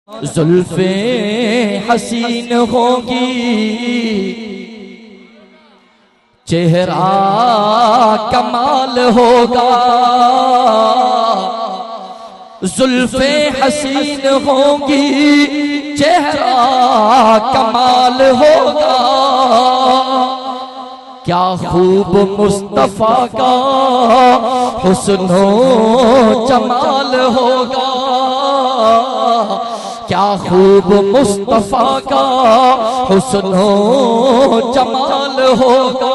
जुल्फे हसीन होगी, चेहरा कमाल होगा। जुल्फे हसीन होगी, चेहरा कमाल होगा। क्या खूब मुस्तफा का हुस्नो जमाल होगा। क्या खूब मुस्तफा का हुस्नो जमाल होगा।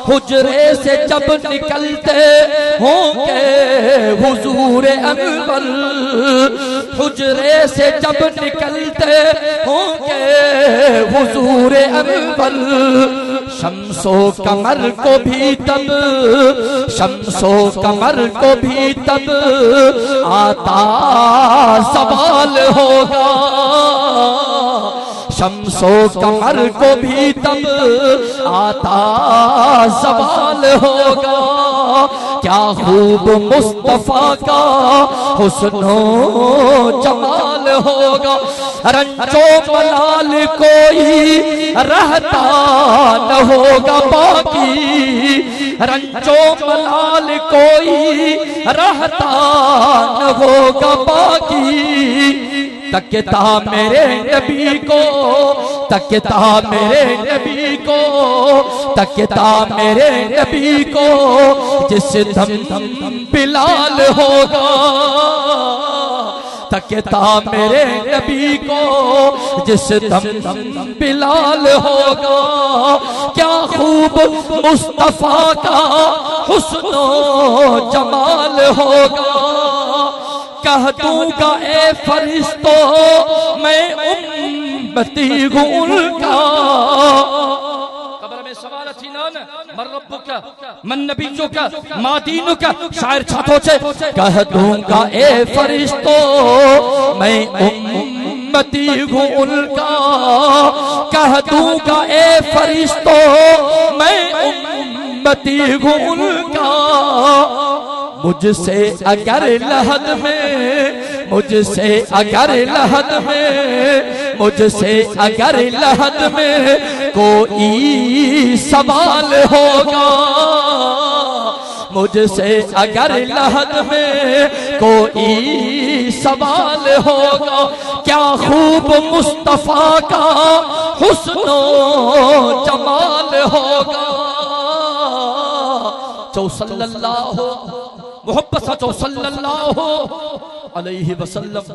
हुजरे से जब निकलते होंगे हुजूर अनवर, हुजरे से जब निकलते होंगे हुजूर अनवर, शम्सो कमर को भी तब, शम्सो कमर को भी तब आता सवाल होगा। शम्सो कमर को भी तब आता सवाल होगा। क्या खूब मुस्तफा का हुस्नो जमाल होगा। रंजो मलाल कोई रहता न होगा बाकी, रंजो मलाल कोई रहता न होगा बाकी। तकता मेरे नबी को, तकता मेरे नबी को, तकता मेरे नबी को, जिस दम दम बिलाल होगा। तकता मेरे नबी को, जिस दम दम बिलाल होगा। क्या खूब मुस्तफा का हुस्नो जमाल होगा। कह दूंगा ए फरिश्तो मैं उम्मती हूं उनका। कब्र में सवाल थी ना, मन रब्बुका मन नबियुका मा दीनुका। शायर छातो छे कह दूंगा ए फरिश्तो मैं उम्मती हूं उनका। कह दूंगा ए फरिश्तो मैं उम्मती हूं उनका। मुझसे अगर लहद में, मुझसे अगर लहद में, मुझसे अगर लहद में कोई सवाल होगा। मुझसे अगर लहद में कोई सवाल होगा। क्या खूब मुस्तफा का हुस्नो जमाल होगा। जो सल्लल्लाहु मोहब्बत सल्लल्लाहु अलैहि वसल्लम।